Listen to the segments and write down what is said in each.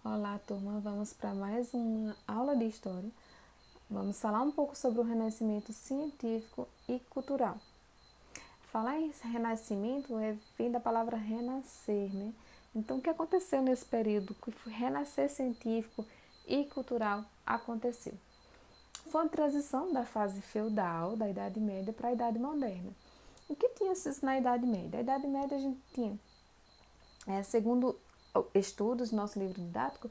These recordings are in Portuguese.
Olá, turma. Vamos para mais uma aula de história. Vamos falar um pouco sobre o renascimento científico e cultural. Falar em renascimento vem da palavra renascer, né? Então, o que aconteceu nesse período que o renascer científico e cultural aconteceu? Foi uma transição da fase feudal, da Idade Média, para a Idade Moderna. O que tinha na Idade Média? A Idade Média a gente tinha, segundo estudos, nosso livro didático,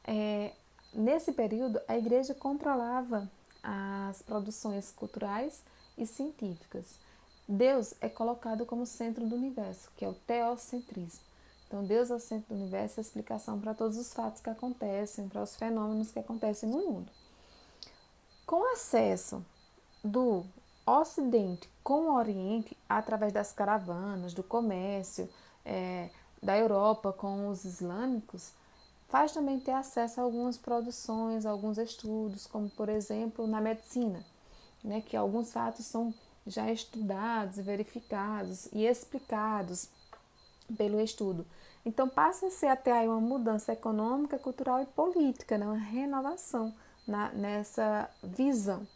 é, nesse período a igreja controlava as produções culturais e científicas. Deus é colocado como centro do universo, que é o teocentrismo. Então, Deus é o centro do universo, é a explicação para todos os fatos que acontecem, para os fenômenos que acontecem no mundo. Com acesso do Ocidente com o Oriente, através das caravanas, do comércio, da Europa com os islâmicos, faz também ter acesso a algumas produções, a alguns estudos, como por exemplo na medicina, né, que alguns fatos são já estudados, verificados e explicados pelo estudo. Então passa-se a ter aí uma mudança econômica, cultural e política, né, uma renovação nessa visão.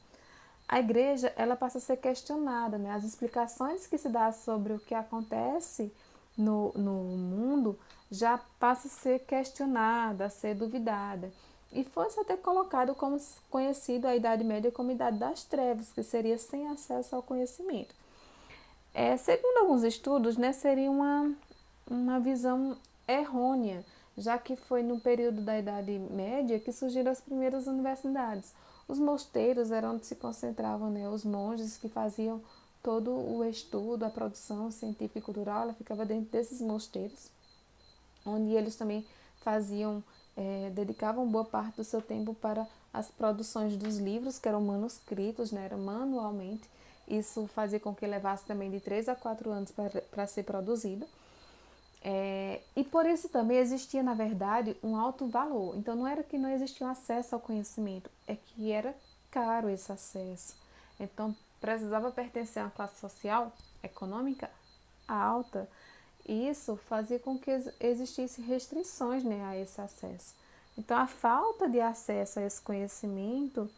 A igreja ela passa a ser questionada, né? As explicações que se dá sobre o que acontece no mundo já passa a ser questionada, a ser duvidada. E foi-se até colocado como conhecido a Idade Média como Idade das Trevas, que seria sem acesso ao conhecimento. Segundo alguns estudos, né, seria uma visão errônea, já que foi no período da Idade Média que surgiram as primeiras universidades. Os mosteiros eram onde se concentravam, né, os monges que faziam todo o estudo, a produção científica e cultural, ela ficava dentro desses mosteiros, onde eles também faziam, dedicavam boa parte do seu tempo para as produções dos livros, que eram manuscritos, né, eram manualmente. Isso fazia com que levasse também de 3 a 4 anos para ser produzido. E por isso também existia, na verdade, um alto valor. Então não era que não existia um acesso ao conhecimento, é que era caro esse acesso. Então precisava pertencer a uma classe social, econômica alta. E isso fazia com que existissem restrições, né, a esse acesso. Então a falta de acesso a esse conhecimento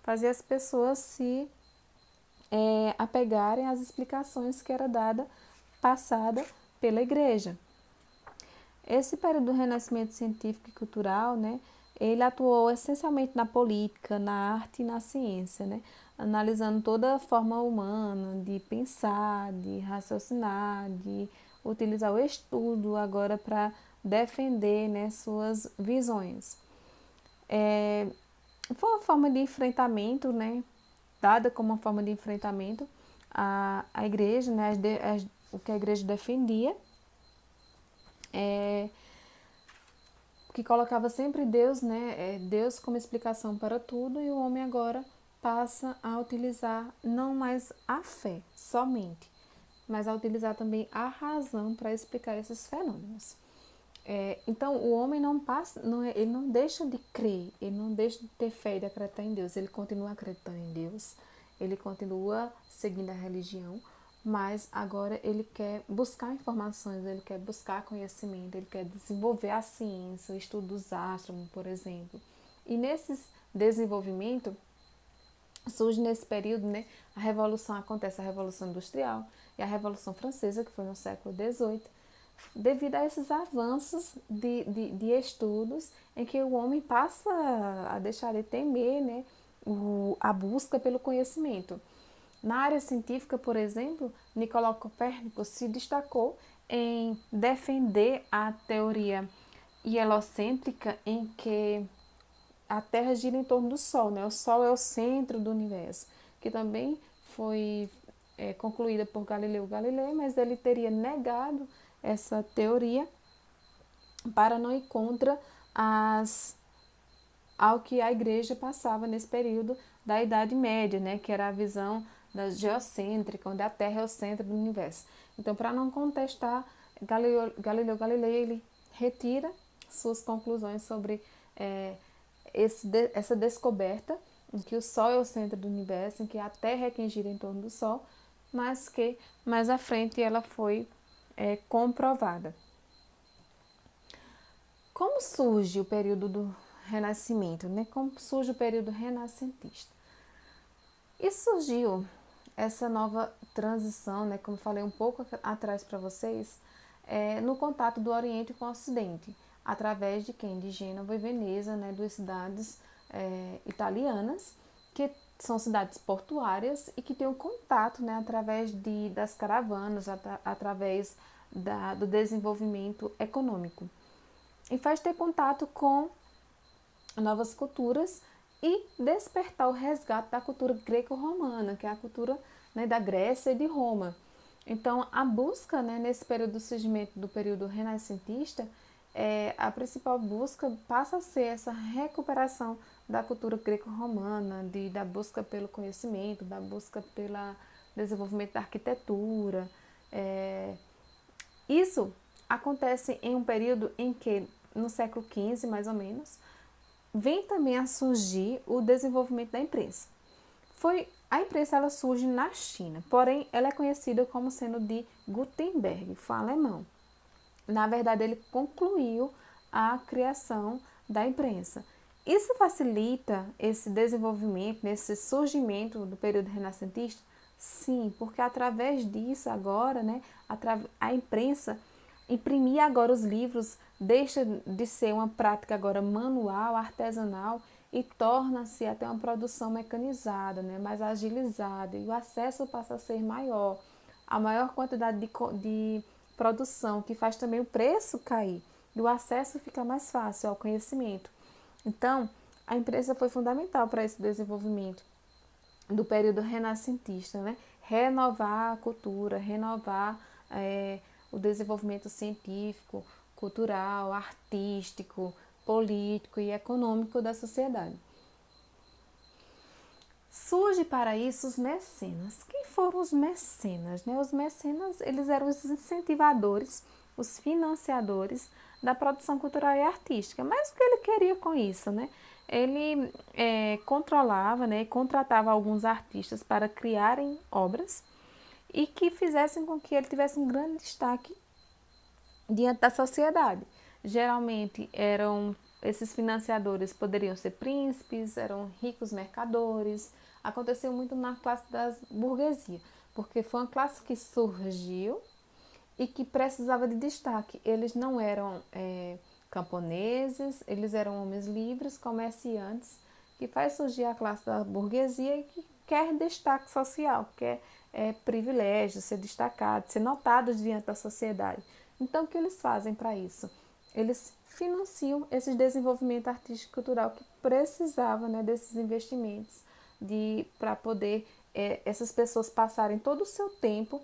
fazia as pessoas se apegarem às explicações que era passada pela igreja. Esse período do renascimento científico e cultural, né, ele atuou essencialmente na política, na arte e na ciência, né, analisando toda a forma humana de pensar, de raciocinar, de utilizar o estudo agora para defender, né, suas visões. Foi uma forma de enfrentamento, né, dada como uma forma de enfrentamento à igreja, né, o que a igreja defendia, é, que colocava sempre Deus, né, Deus como explicação para tudo, e o homem agora passa a utilizar não mais a fé somente, mas a utilizar também a razão para explicar esses fenômenos. Então o homem não passa, ele não deixa de crer, ele não deixa de ter fé e de acreditar em Deus, ele continua acreditando em Deus, ele continua seguindo a religião, mas agora ele quer buscar informações, ele quer buscar conhecimento, ele quer desenvolver a ciência, o estudo dos astros, por exemplo. E nesses desenvolvimento surge nesse período, né, a revolução acontece, a Revolução Industrial e a Revolução Francesa, que foi no século XVIII, devido a esses avanços de estudos em que o homem passa a deixar de temer, né, a busca pelo conhecimento. Na área científica, por exemplo, Nicolau Copérnico se destacou em defender a teoria heliocêntrica em que a Terra gira em torno do Sol, né? O Sol é o centro do universo, que também foi concluída por Galileu Galilei, mas ele teria negado essa teoria para não ir contra ao que a igreja passava nesse período da Idade Média, né? Que era a visão da geocêntrica, onde a Terra é o centro do universo. Então, para não contestar, Galileu Galilei ele retira suas conclusões sobre essa descoberta em que o Sol é o centro do universo, em que a Terra é quem gira em torno do Sol, mas que mais à frente ela foi comprovada. Como surge o período do Renascimento, né? Como surge o período renascentista? E surgiu essa nova transição, né? Como falei um pouco atrás para vocês, no contato do Oriente com o Ocidente, através de quem? De Gênova e Veneza, né? Duas cidades italianas, que são cidades portuárias e que têm um contato, né? Através das caravanas, através do desenvolvimento econômico. E faz ter contato com novas culturas e despertar o resgate da cultura greco-romana, que é a cultura, né, da Grécia e de Roma. Então, a busca, né, nesse período do surgimento do período renascentista, a principal busca passa a ser essa recuperação da cultura greco-romana, da busca pelo conhecimento, da busca pelo desenvolvimento da arquitetura. Isso acontece em um período em que, no século XV, mais ou menos, vem também a surgir o desenvolvimento da imprensa. A imprensa ela surge na China, porém ela é conhecida como sendo de Gutenberg, foi alemão. Na verdade, ele concluiu a criação da imprensa. Isso facilita esse desenvolvimento, esse surgimento do período renascentista? Sim, porque através disso agora, né, a imprensa imprimir agora os livros deixa de ser uma prática agora manual, artesanal e torna-se até uma produção mecanizada, né, mais agilizada, e o acesso passa a ser maior. A maior quantidade de produção, que faz também o preço cair, e o acesso fica mais fácil ao conhecimento. Então, a imprensa foi fundamental para esse desenvolvimento do período renascentista, né? Renovar a cultura, renovar o desenvolvimento científico, cultural, artístico, político e econômico da sociedade. Surge para isso os mecenas. Quem foram os mecenas? Né? Os mecenas, eles eram os incentivadores, os financiadores da produção cultural e artística. Mas o que ele queria com isso? Né? Ele controlava, né, contratava alguns artistas para criarem obras e que fizessem com que ele tivesse um grande destaque diante da sociedade. Geralmente esses financiadores poderiam ser príncipes, eram ricos mercadores. Aconteceu muito na classe da burguesia, porque foi uma classe que surgiu e que precisava de destaque. Eles não eram camponeses, eles eram homens livres, comerciantes, que faz surgir a classe da burguesia e que quer destaque social, quer privilégio, ser destacado, ser notado diante da sociedade. Então, o que eles fazem para isso? Eles financiam esse desenvolvimento artístico e cultural que precisava, né, desses investimentos para poder essas pessoas passarem todo o seu tempo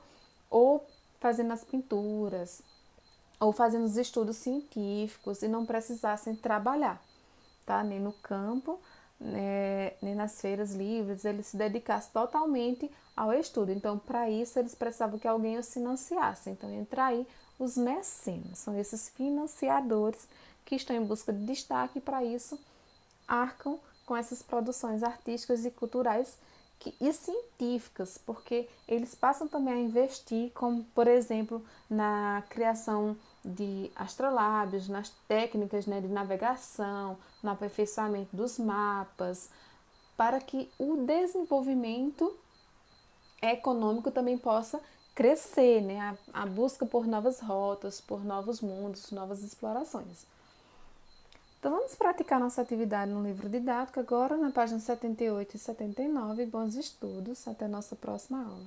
ou fazendo as pinturas, ou fazendo os estudos científicos e não precisassem trabalhar, tá? Nem no campo, nem nas feiras livres, eles se dedicassem totalmente ao estudo. Então, para isso, eles precisavam que alguém os financiasse. Então, entra aí os mecenas, são esses financiadores que estão em busca de destaque e, para isso, arcam com essas produções artísticas e culturais e científicas, porque eles passam também a investir, como por exemplo na criação de astrolábios, nas técnicas, né, de navegação, no aperfeiçoamento dos mapas, para que o desenvolvimento econômico também possa crescer, né, a busca por novas rotas, por novos mundos, novas explorações. Então, vamos praticar nossa atividade no livro didático agora, na página 78 e 79. Bons estudos, até a nossa próxima aula.